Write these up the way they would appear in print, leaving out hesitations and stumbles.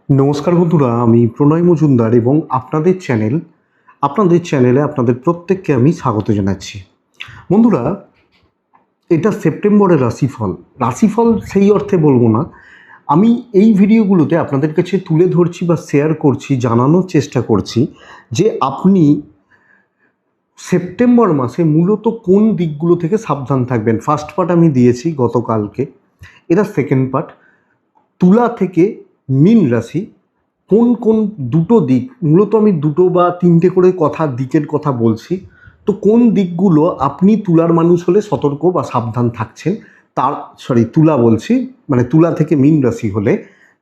নমস্কার বন্ধুরা, আমি প্রণয় মজুমদার এবং আপনাদের চ্যানেলে আপনাদের প্রত্যেককে আমি স্বাগত জানাচ্ছি। বন্ধুরা, এটা সেপ্টেম্বরের রাশিফল সেই অর্থে বলবো না। আমি এই ভিডিওগুলোতে আপনাদের কাছে তুলে ধরছি বা শেয়ার করছি, জানানোর চেষ্টা করছি যে আপনি সেপ্টেম্বর মাসে মূলত কোন দিকগুলো থেকে সাবধান থাকবেন। ফার্স্ট পার্ট আমি দিয়েছি গতকালকে, এটা সেকেন্ড পার্ট। তুলা থেকে মীন রাশি কোন কোন দুটো দিক, মূলত আমি দুটো বা তিনটে করে দিকের কথা বলছি। তো কোন দিকগুলো আপনি তুলার মানুষ হলে সতর্ক বা সাবধান থাকছেন, তুলা বলছি, মানে তুলা থেকে মীন রাশি হলে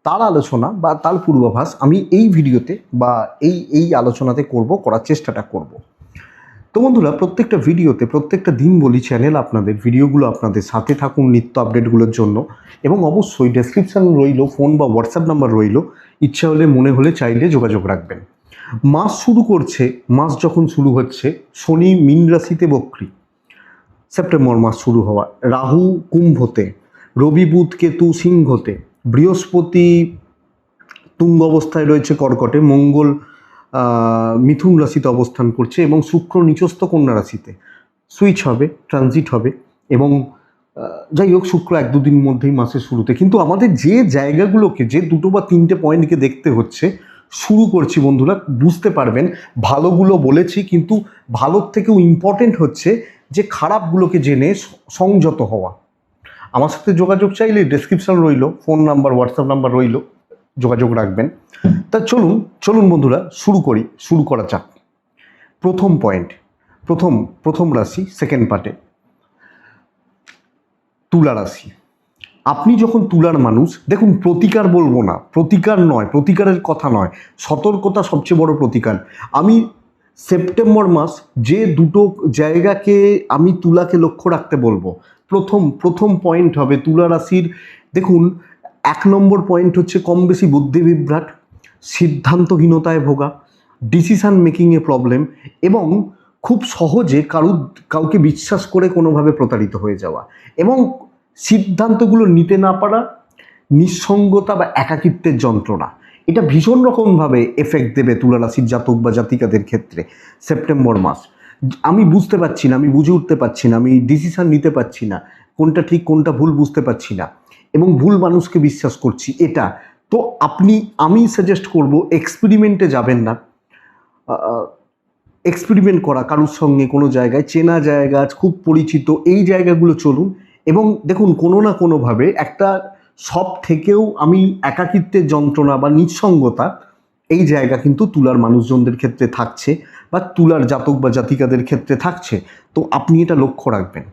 তার আলোচনা বা তার পূর্বাভাস আমি এই ভিডিওতে বা এই আলোচনাতে করার চেষ্টাটা করব। তো বন্ধুরা, প্রত্যেকটা ভিডিওতে প্রত্যেকটা দিন বলি চ্যানেল আপনাদের ভিডিওগুলো আপনাদের সাথে থাকুন নিত্য আপডেটগুলোর জন্য। এবং অবশ্যই ডেসক্রিপশান রইল, ফোন বা হোয়াটসঅ্যাপ নাম্বার রইল, ইচ্ছা হলে মনে হলে চাইলে যোগাযোগ রাখবেন। মাস যখন শুরু হচ্ছে, শনি মীন রাশিতে বক্রী, সেপ্টেম্বর মাস শুরু হওয়া, রাহু কুম্ভতে, রবি বুধ কেতু সিংহতে, বৃহস্পতি তুঙ্গ অবস্থায় রয়েছে কর্কটে, মঙ্গল মিথুন রাশিতে অবস্থান করছে এবং শুক্র নিচস্থ কন্যা রাশিতে সুইচ হবে, ট্রানজিট হবে। এবং যাই হোক, শুক্র এক দুদিন মধ্যেই মাসের শুরুতে। কিন্তু আমাদের যে জায়গাগুলোকে, যে দুটো বা তিনটে পয়েন্টকে দেখতে হচ্ছে, শুরু করছি বন্ধুরা। বুঝতে পারবেন, ভালোগুলো বলেছি, কিন্তু ভালোর থেকেও ইম্পর্টেন্ট হচ্ছে যে খারাপগুলোকে জেনে সংযত হওয়া। আমার সাথে যোগাযোগ চাইলে ডেসক্রিপশন রইল, ফোন নাম্বার হোয়াটসঅ্যাপ নাম্বার রইল, যোগাযোগ রাখবেন। তা চলুন বন্ধুরা, শুরু করা যাক। প্রথম পয়েন্ট, প্রথম রাশি, সেকেন্ড পার্টে তুলা রাশি। আপনি যখন তুলার মানুষ, দেখুন, প্রতিকার বলবো না, প্রতিকারের কথা নয়, সতর্কতা সবচেয়ে বড় প্রতিকার। আমি সেপ্টেম্বর মাস যে দুটো জায়গাকে আমি তুলাকে লক্ষ্য রাখতে বলবো, প্রথম পয়েন্ট হবে তুলা রাশির। দেখুন, 1 নম্বর পয়েন্ট হচ্ছে কম বেশি বুদ্ধি বিভ্রাট, সিদ্ধান্তহীনতায় ভোগা, ডিসিশন মেকিংয়ে প্রবলেম এবং খুব সহজে কাউকে বিশ্বাস করে কোনোভাবে প্রতারিত হয়ে যাওয়া এবং সিদ্ধান্তগুলো নিতে না পারা, নিঃসঙ্গতা বা একাকিত্বের যন্ত্রণা। এটা ভীষণ রকমভাবে এফেক্ট দেবে তুলা রাশির জাতক বা জাতিকাদের ক্ষেত্রে সেপ্টেম্বর মাস। আমি বুঝতে পারছি না, আমি বুঝে উঠতে পারছি না, আমি ডিসিশন নিতে পারছি না, কোনটা ঠিক কোনটা ভুল বুঝতে পারছি না এবং ভুল মানুষকে বিশ্বাস করছি। এটা তো আমি সাজেস্ট করব, এক্সপেরিমেন্টে যাবেন না। এক্সপেরিমেন্ট করা, কারোর সঙ্গে কোনো জায়গায়, চেনা জায়গা, খুব পরিচিত এই জায়গাগুলো চলুন এবং দেখুন, কোনো না কোনোভাবে একটা সব থেকেও আমি একাকিত্বের যন্ত্রণা বা নিঃসঙ্গতা, এই জায়গা কিন্তু তুলার মানুষজনদের ক্ষেত্রে থাকছে বা তুলার জাতক বা জাতিকাদের ক্ষেত্রে থাকছে। তো আপনি এটা লক্ষ্য রাখবেন।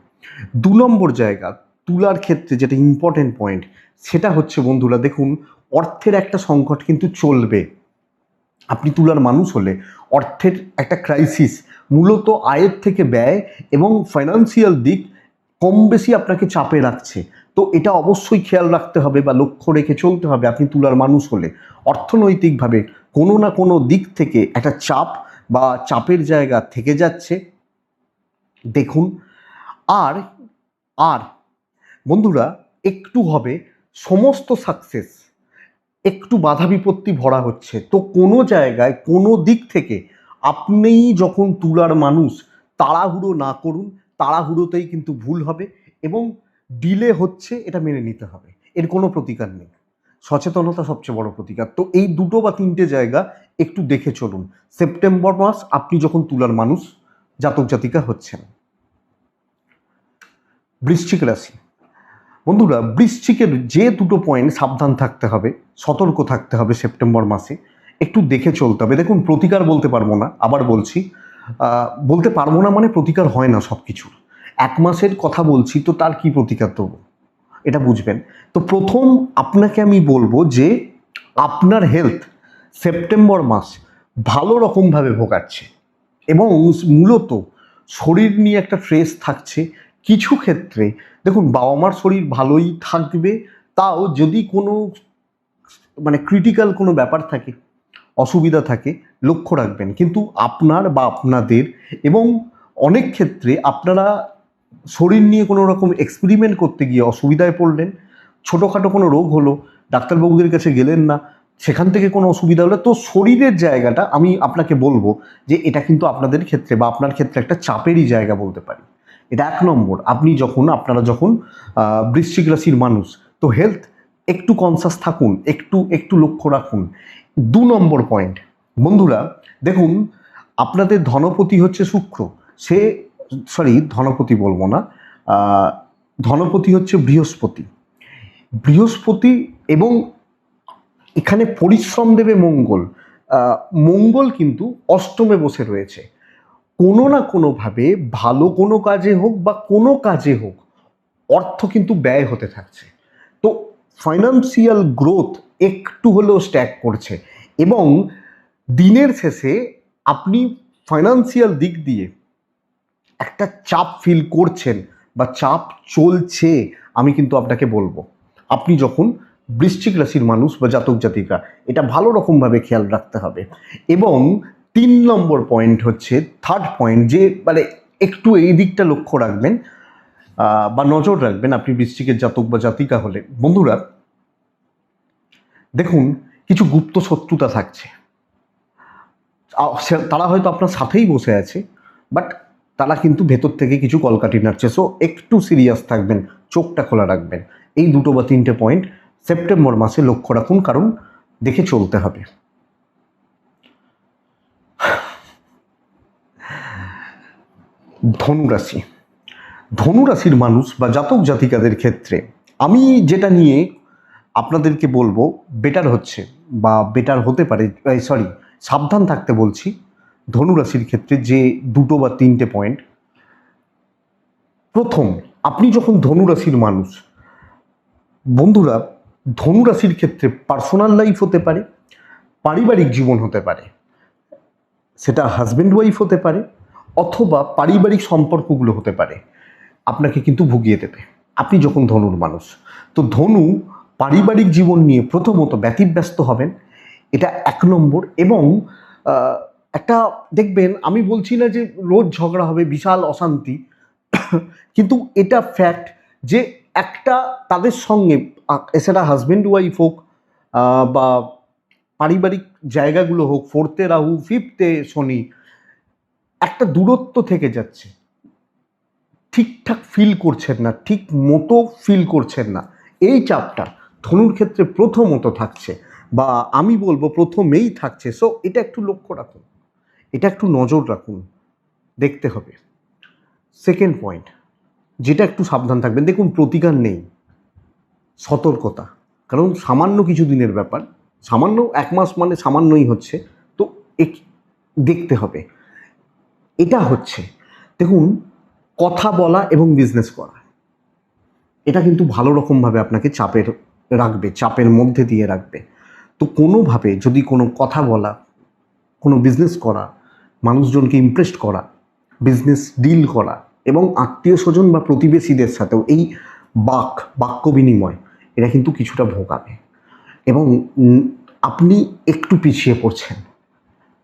2 নম্বর জায়গা তুলার ক্ষেত্রে যেটা ইম্পর্টেন্ট পয়েন্ট, সেটা হচ্ছে বন্ধুরা, দেখুন, অর্থের একটা সংকট কিন্তু চলবে। আপনি তুলার মানুষ হলে অর্থের একটা ক্রাইসিস, মূলত আয়ের থেকে ব্যয় এবং ফাইন্যান্সিয়াল দিক কম বেশি আপনাকে চাপে রাখছে। তো এটা অবশ্যই খেয়াল রাখতে হবে বা লক্ষ্য রেখে চলতে হবে। আপনি তুলার মানুষ হলে অর্থনৈতিকভাবে কোনো না কোনো দিক থেকে একটা চাপ বা চাপের জায়গা থেকে যাচ্ছে, দেখুন। আর আর বন্ধুরা, একটু হবে সমস্ত সাকসেস একটু বাধা বিপত্তি ভরা হচ্ছে। তো কোনো জায়গায় কোনো দিক থেকে আপনি যখন তুলার মানুষ, তাড়াহুড়ো না করুন। তাড়াহুড়োতেই কিন্তু ভুল হবে এবং ডিলে হচ্ছে, এটা মেনে নিতে হবে। এর কোনো প্রতিকার নেই, সচেতনতা সবচেয়ে বড় প্রতিকার। তো এই দুটো বা তিনটে জায়গা একটু দেখে চলুন সেপ্টেম্বর মাস আপনি যখন তুলার মানুষ জাতক জাতিকা হচ্ছেন। বৃশ্চিক রাশি, বন্ধুরা, বৃশ্চিকের যে দুটো পয়েন্ট সাবধান থাকতে হবে, সতর্ক থাকতে হবে সেপ্টেম্বর মাসে, একটু দেখে চলতে হবে। দেখুন, প্রতিকার বলতে পারবো না, আবার বলছি, বলতে পারবো না মানে প্রতিকার হয় না সব কিছুর। 1 মাসের কথা বলছি, তো তার কি প্রতিকার দেবো, এটা বুঝবেন। তো প্রথম আপনাকে আমি বলবো যে আপনার হেলথ সেপ্টেম্বর মাস ভালো রকমভাবে ভোগাচ্ছে এবং মূলত শরীর নিয়ে একটা স্ট্রেস থাকছে। কিছু ক্ষেত্রে দেখুন, বাবা মার শরীর ভালোই থাকবে, তাও যদি কোনো ক্রিটিক্যাল কোনো ব্যাপার থাকে, অসুবিধা থাকে, লক্ষ্য রাখবেন। কিন্তু আপনার বা আপনাদের এবং অনেক ক্ষেত্রে আপনারা শরীর নিয়ে কোনো রকম এক্সপেরিমেন্ট করতে গিয়ে অসুবিধায় পড়লেন, ছোটোখাটো কোনো রোগ হলো, ডাক্তারবাবুদের কাছে গেলেন না, সেখান থেকে কোনো অসুবিধা হলে তো শরীরের জায়গাটা আমি আপনাকে বলবো যে এটা কিন্তু আপনাদের ক্ষেত্রে বা আপনার ক্ষেত্রে একটা চাপেরই জায়গা বলতে পারি। এটা 1 নম্বর। আপনারা যখন বৃশ্চিক রাশির মানুষ, তো হেলথ একটু কনসাস থাকুন, একটু লক্ষ্য রাখুন। 2 নম্বর পয়েন্ট, বন্ধুরা দেখুন, আপনাদের ধনপতি হচ্ছে শুক্র, ধনপতি বলবো না, ধনপতি হচ্ছে বৃহস্পতি। এবং এখানে পরিশ্রম দেবে মঙ্গল। মঙ্গল কিন্তু অষ্টমে বসে রয়েছে। কোনো না কোনোভাবে ভালো কোনো কাজে হোক বা কোনো কাজে হোক অর্থ কিন্তু ব্যয় হতে থাকছে। তো ফাইন্যান্সিয়াল গ্রোথ একটু হলেও স্ট্যাক করছে এবং দিনের শেষে আপনি ফাইন্যান্সিয়াল দিক দিয়ে একটা চাপ ফিল করছেন বা চাপ চলছে। আমি কিন্তু আপনাকে বলবো, আপনি যখন বৃশ্চিক রাশির মানুষ বা জাতক জাতিকা, এটা ভালো রকমভাবে খেয়াল রাখতে হবে। এবং 3 নম্বর পয়েন্ট হচ্ছে, থার্ড পয়েন্ট, যে মানে একটু এই দিকটা লক্ষ্য রাখবেন বা নজর রাখবেন আপনি বৃশ্চিকের জাতক বা জাতিকা হলে। বন্ধুরা দেখুন, কিছু গুপ্ত শত্রুতা থাকছে। তারা হয়তো আপনার সাথেই বসে আছে, বাট তারা কিন্তু ভেতর থেকে কিছু কলকাঠি নাড়ছে। সো একটু সিরিয়াস থাকবেন, চোখটা খোলা রাখবেন। এই 2 বা 3টে পয়েন্ট সেপ্টেম্বর মাসে লক্ষ্য রাখুন, কারণ দেখে চলতে হবে। ধনুরাশির মানুষ বা জাতক জাতিকাদের ক্ষেত্রে আমি যেটা নিয়ে আপনাদেরকে বলবো বেটার হচ্ছে বা বেটার হতে পারে, সাবধান থাকতে বলছি ধনুরাশির ক্ষেত্রে, যে 2 বা 3টে পয়েন্ট। প্রথম, আপনি যখন ধনুরাশির মানুষ, বন্ধুরা ধনুরাশির ক্ষেত্রে পার্সোনাল লাইফ হতে পারে, পারিবারিক জীবন হতে পারে, সেটা হাজব্যান্ড ওয়াইফ হতে পারে, অথবা পারিবারিক সম্পর্কগুলো হতে পারে, আপনাকে কিন্তু ভুগিয়ে দেবে আপনি যখন ধনুর মানুষ। তো ধনু পারিবারিক জীবন নিয়ে প্রথমত ব্যতিব্যস্ত হবেন, এটা 1 নম্বর। এবং একটা দেখবেন, আমি বলছি না যে রোজ ঝগড়া হবে, বিশাল অশান্তি, কিন্তু এটা ফ্যাক্ট যে একটা তাদের সঙ্গে, সেটা হাজব্যান্ড ওয়াইফ হোক বা পারিবারিক জায়গাগুলো হোক, 4th-এ রাহু, 5th-এ শনি, একটা দূরত্ব থেকে যাচ্ছে। ঠিকঠাক ফিল করছেন না, ঠিক মতো ফিল করছেন না, এই চাপটা ধনুর ক্ষেত্রে প্রথমত থাকছে, বা আমি বলবো প্রথমেই থাকছে। সো এটা একটু লক্ষ্য রাখুন, এটা একটু নজর রাখুন, দেখতে হবে। সেকেন্ড পয়েন্ট, যেটা একটু সাবধান থাকবেন, দেখুন প্রতিকার নেই, সতর্কতা, কারণ সামান্য কিছু দিনের ব্যাপার, সামান্য 1 মাস মানে সামান্যই হচ্ছে, তো দেখতে হবে। এটা হচ্ছে, দেখুন, কথা বলা এবং বিজনেস করা, এটা কিন্তু ভালো রকমভাবে আপনাকে চাপের মধ্যে দিয়ে রাখবে। তো কোনোভাবে যদি কোনো কথা বলা, কোনো বিজনেস করা, মানুষজনকে ইমপ্রেস করা, বিজনেস ডিল করা, এবং আত্মীয় স্বজন বা প্রতিবেশীদের সাথেও এই বাক্য বিনিময়, এটা কিন্তু কিছুটা ভোগাবে এবং আপনি একটু পিছিয়ে পড়ছেন,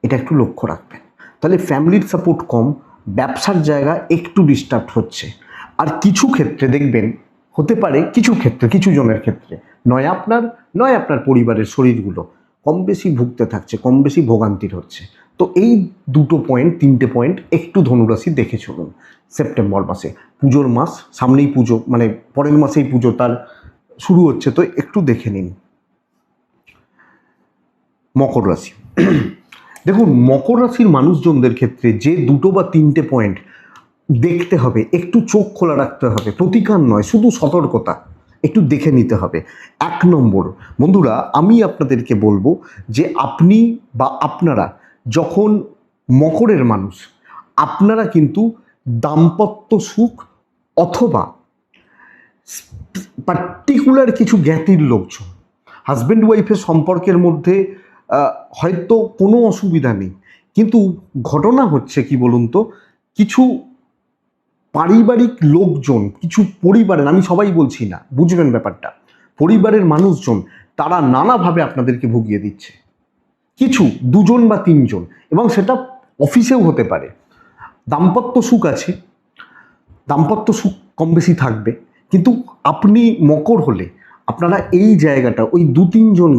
এটা একটু লক্ষ্য রাখবেন। তাহলে ফ্যামিলির সাপোর্ট কম, ব্যবসার জায়গা একটু ডিস্টার্ব হচ্ছে। আর কিছু ক্ষেত্রে দেখবেন, হতে পারে কিছু জনের ক্ষেত্রে, নয় আপনার পরিবারের শরীরগুলো কম বেশি ভুগতে থাকছে, কম বেশি ভোগান্তির হচ্ছে। তো এই 3টে পয়েন্ট একটু ধনুরাশি দেখে চলুন সেপ্টেম্বর মাসে। পুজোর মাস, সামনেই পুজো, মানে পরের মাসেই পুজো তার শুরু হচ্ছে, তো একটু দেখে নিন। মকর রাশি দেখুন, মকর রাশির মানুষজনদের ক্ষেত্রে যে 2 বা 3টে পয়েন্ট দেখতে হবে, একটু চোখ খোলা রাখতে হবে, প্রতিকার নয়, শুধু সতর্কতা একটু দেখে নিতে হবে। 1 নম্বর, বন্ধুরা আমি আপনাদেরকে বলবো যে আপনি বা আপনারা যখন মকরের মানুষ, আপনারা কিন্তু দাম্পত্য সুখ অথবা পার্টিকুলার কিছু জ্ঞাতির লোকজন, হাজব্যান্ড ওয়াইফের সম্পর্কের মধ্যে হয়তো কোনো অসুবিধা নেই, কিন্তু ঘটনা হচ্ছে কি বলুন তো, কিছু পারিবারিক লোকজন, কিছু পরিবারের, আমি সবাই বলছি না, বুঝবেন ব্যাপারটা, পরিবারের মানুষজন তারা নানাভাবে আপনাদেরকে ভুগিয়ে দিচ্ছে, কিছু 2জন বা 3জন, এবং সেটা অফিসেও হতে পারে। দাম্পত্য সুখ আছে, দাম্পত্য সুখ কম বেশি থাকবে, কিন্তু আপনি মকর হলে আপনারা এই জায়গাটা ওই 2-3জন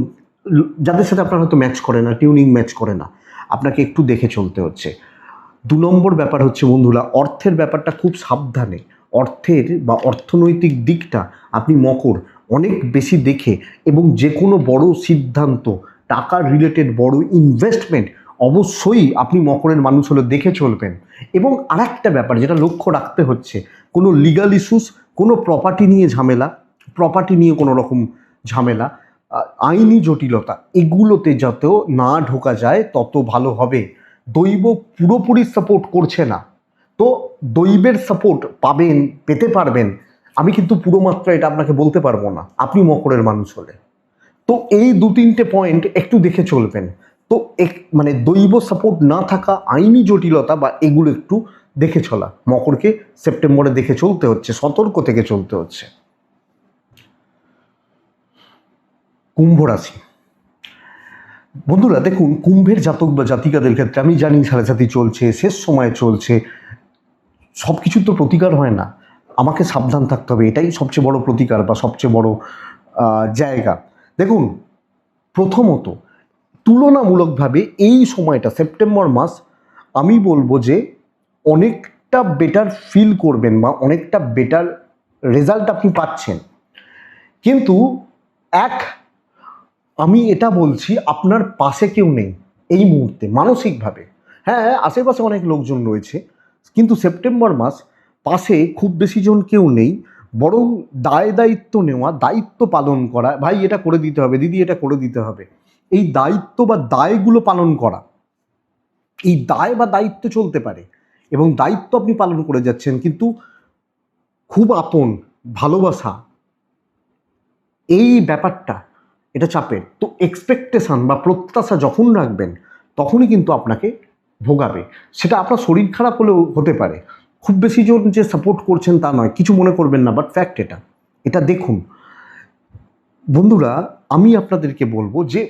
যাদের সাথে আপনার হয়তো ম্যাচ করে না, টিউনিং ম্যাচ করে না, আপনাকে একটু দেখে চলতে হচ্ছে। 2 নম্বর ব্যাপার হচ্ছে বন্ধুরা, অর্থের ব্যাপারটা খুব সাবধানে, অর্থের বা অর্থনৈতিক দিকটা আপনি মকর অনেক বেশি দেখে, এবং যে কোনো বড় সিদ্ধান্ত, টাকা রিলেটেড বড় ইনভেস্টমেন্ট অবশ্যই আপনি মকরের মানুষ হলে দেখে চলবেন। এবং আরেকটা ব্যাপার যেটা লক্ষ্য রাখতে হচ্ছে, কোনো লিগাল ইস্যুস, কোনো প্রপার্টি নিয়ে ঝামেলা, প্রপার্টি নিয়ে কোনো রকম ঝামেলা, আইনি জটিলতা, এগুলোতে যত না ঢোকা যায় তত ভালো হবে। দৈব পুরোপুরি সাপোর্ট করছে না, তো দৈবের সাপোর্ট পাবেন, পেতে পারবেন, আমি কিন্তু পুরো মাত্রা এটা আপনাকে বলতে পারবো না আপনি মকরের মানুষ হলে। তো এই 2-3টে পয়েন্ট একটু দেখে চলবেন। তো মানে দৈব সাপোর্ট না থাকা, আইনি জটিলতা বা এগুলো একটু দেখে চলা, মকরকে সেপ্টেম্বরে দেখে চলতে হচ্ছে, সতর্ক থেকে চলতে হচ্ছে। কুম্ভ রাশি বন্ধুরা, দেখুন কুম্ভের জাতক বা জাতিকাদের ক্ষেত্রে আমি জানি সাড়ে চলছে, শেষ সময় চলছে, সব কিছু তো প্রতিকার হয় না, আমাকে সাবধান থাকতে হবে, এটাই সবচেয়ে বড় প্রতিকার বা সবচেয়ে বড় জায়গা। দেখুন, প্রথমত তুলনামূলকভাবে এই সময়টা সেপ্টেম্বর মাস আমি বলবো যে অনেকটা বেটার ফিল করবেন বা অনেকটা বেটার রেজাল্ট আপনি পাচ্ছেন। কিন্তু আমি এটা বলছি, আপনার পাশে কেউ নেই এই মুহূর্তে মানসিকভাবে। হ্যাঁ, আশেপাশে অনেক লোকজন রয়েছে, কিন্তু সেপ্টেম্বর মাস পাশে খুব বেশি জন কেউ নেই, বরং দায়িত্ব নেওয়া, দায়িত্ব পালন করা, ভাই এটা করে দিতে হবে, দিদি এটা করে দিতে হবে, এই দায়িত্ব বা দায়গুলো পালন করা, এই দায় বা দায়িত্ব চলতে পারে এবং দায়িত্ব আপনি পালন করে যাচ্ছেন, কিন্তু খুব আপন, ভালোবাসা, এই ব্যাপারটা এটা চাপের। তো এক্সপেকটেশন বা প্রত্যাশা যখন রাখবেন তখনই কিন্তু আপনাকে ভোগাবে। সেটা আপনার শরীর খারাপ হলেও হতে পারে, খুব বেশি জন যে সাপোর্ট করছেন তা নয়, কিছু মনে করবেন না, বাট ফ্যাক্ট এটা দেখুন বন্ধুরা, আমি আপনাদেরকে বলবো যে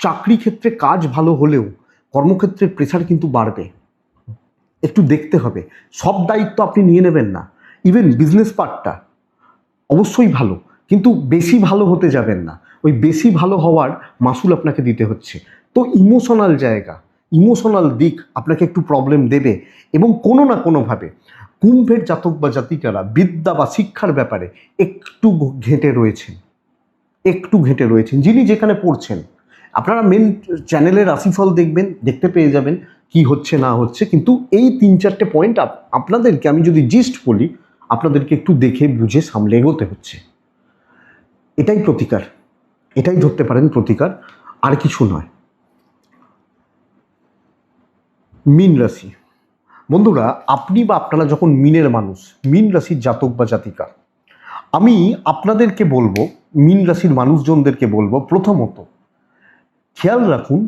চাকরি ক্ষেত্রে কাজ ভালো হলেও কর্মক্ষেত্রের প্রেশার কিন্তু বাড়বে, একটু দেখতে হবে। সব দায়িত্ব আপনি নিয়ে নেবেন না, ইভেন বিজনেস পার্টটা অবশ্যই ভালো, কিন্তু বেশি ভালো হতে যাবেন না, ওই বেশি ভালো হওয়ার মাসুল আপনাকে দিতে হচ্ছে। তো ইমোশনাল জায়গা, ইমোশনাল দিক আপনাকে একটু প্রবলেম দেবে, এবং কোনো না কোনোভাবে কুম্ভের জাতক বা জাতিকারা বিদ্যা বা শিক্ষার ব্যাপারে একটু ঘেঁটে রয়েছেন, যিনি যেখানে পড়ছেন। আপনারা মেন চ্যানেলের রাশিফল দেখবেন, দেখতে পেয়ে যাবেন কি হচ্ছে না হচ্ছে, কিন্তু এই 3-4টে পয়েন্ট আপনাদেরকে আমি যদি জিস্ট বলি, আপনাদেরকে একটু দেখে বুঝে সামলে এগোতে হচ্ছে। এটাই প্রতিকার, এটাই ধরতে পারেন প্রতিকার, আর কিছু নয়। মীন রাশি বন্ধুরা, আপনি বা আপনারা যখন মীনের মানুষ, মীন রাশির জাতক বা জাতিকা, আমি আপনাদেরকে বলবো, মীন রাশির মানুষজনদেরকে বলবো, প্রথমত খেয়াল রাখুন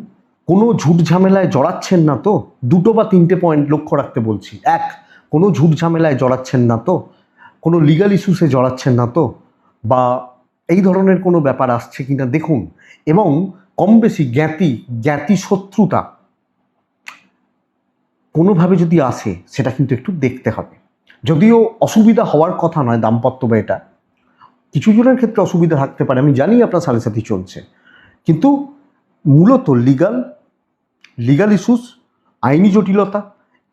কোনো ঝুট ঝামেলায় জড়াচ্ছেন না তো। 2 বা 3টে পয়েন্ট লক্ষ্য রাখতে বলছি। কোনো ঝুট ঝামেলায় জড়াচ্ছেন না তো, কোনো লিগাল ইস্যুসে জড়াচ্ছেন না তো, বা এই ধরনের কোনো ব্যাপার আসছে কিনা দেখুন। এবং কম বেশি জ্ঞাতি শত্রুতা কোনোভাবে যদি আসে সেটা কিন্তু একটু দেখতে হবে। যদিও অসুবিধা হওয়ার কথা নয় দাম্পত্য বা এটা, কিছু জনের ক্ষেত্রে অসুবিধা থাকতে পারে, আমি জানি আপনার সাথে চলছে, কিন্তু মূলত লিগাল ইস্যুস, আইনি জটিলতা,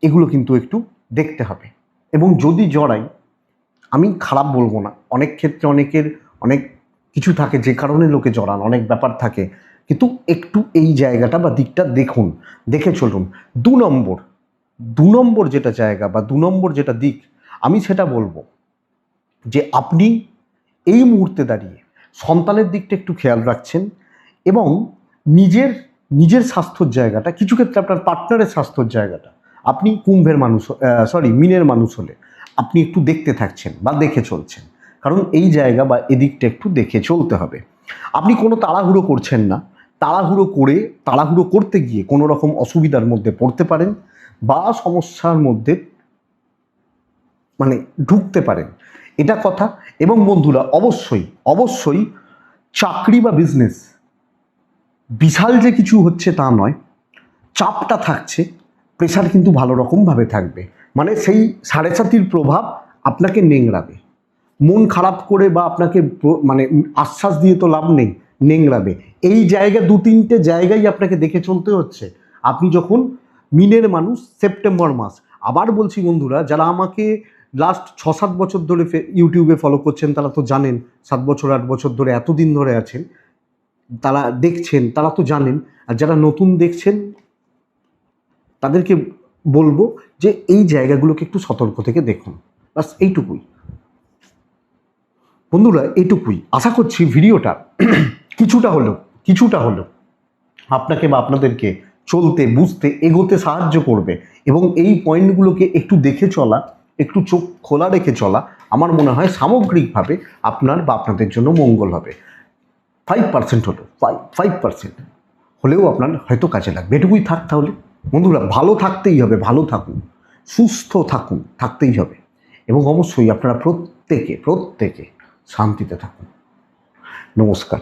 এগুলো কিন্তু একটু দেখতে হবে। এবং যদি জড়াই, আমি খারাপ বলবো না, অনেক ক্ষেত্রে অনেক কিছু থাকে যে কারণে লোকে জড়ান, অনেক ব্যাপার থাকে, কিন্তু একটু এই জায়গাটা বা দিকটা দেখুন, দেখে চলুন। 2 নম্বর যেটা জায়গা বা 2 নম্বর যেটা দিক, আমি সেটা বলবো যে আপনি এই মুহূর্তে দাঁড়িয়ে সন্তানের দিকটা একটু খেয়াল রাখছেন, এবং নিজের স্বাস্থ্যর জায়গাটা, কিছু ক্ষেত্রে আপনার পার্টনারের স্বাস্থ্যর জায়গাটা, আপনি মীনের মানুষ হলে আপনি একটু দেখতে থাকছেন বা দেখে চলছেন, কারণ এই জায়গা বা এদিকটা একটু দেখে চলতে হবে। আপনি কোনো তাড়াহুড়ো করছেন না, তাড়াহুড়ো করতে গিয়ে কোনো রকম অসুবিধার মধ্যে পড়তে পারেন বা সমস্যার মধ্যে মানে ঢুকতে পারেন, এটা কথা। এবং বন্ধুরা, অবশ্যই চাকরি বা বিজনেস বিশাল যে কিছু হচ্ছে তা নয়, চাপটা থাকছে, প্রেশার কিন্তু ভালো রকমভাবে থাকবে, মানে সেই 7.5 প্রভাব আপনাকে নেংড়াবে। মন খারাপ করে বা আপনাকে মানে আশ্বাস দিয়ে তো লাভ নেই, নেংড়াবে। এই জায়গা 2-3টে জায়গায় আপনাকে দেখে চলতে হচ্ছে। আপনি যখন মিনের মানুষ, সেপ্টেম্বর মাস। আবার বলছি বন্ধুরা, যারা আমাকে লাস্ট 6-7 বছর ধরে ইউটিউবে ফলো করছেন তারা তো জানেন, 7 বছর 8 বছর ধরে এতদিন ধরে আছেন, তারা দেখছেন, তারা তো জানেন। আর যারা নতুন দেখছেন তাদেরকে বলবো যে এই জায়গাগুলোকে একটু সতর্ক থেকে দেখুন, বাস এইটুকুই বন্ধুরা, এইটুকুই। আশা করছি ভিডিওটা কিছুটা হলেও আপনাকে বা আপনাদেরকে চলতে, বুঝতে, এগোতে সাহায্য করবে। এবং এই পয়েন্টগুলোকে একটু দেখে চলা, একটু চোখ খোলা রেখে চলা, আমার মনে হয় সামগ্রিকভাবে আপনার বা আপনাদের জন্য মঙ্গল হবে। 5% হলেও 5% হলেও আপনার হয়তো কাজে লাগবে। এটুকুই থাক তাহলে বন্ধুরা। ভালো থাকতেই হবে, ভালো থাকুন, সুস্থ থাকুন, থাকতেই হবে। এবং অবশ্যই আপনারা প্রত্যেকে শান্তিতে থাকুন। নমস্কার।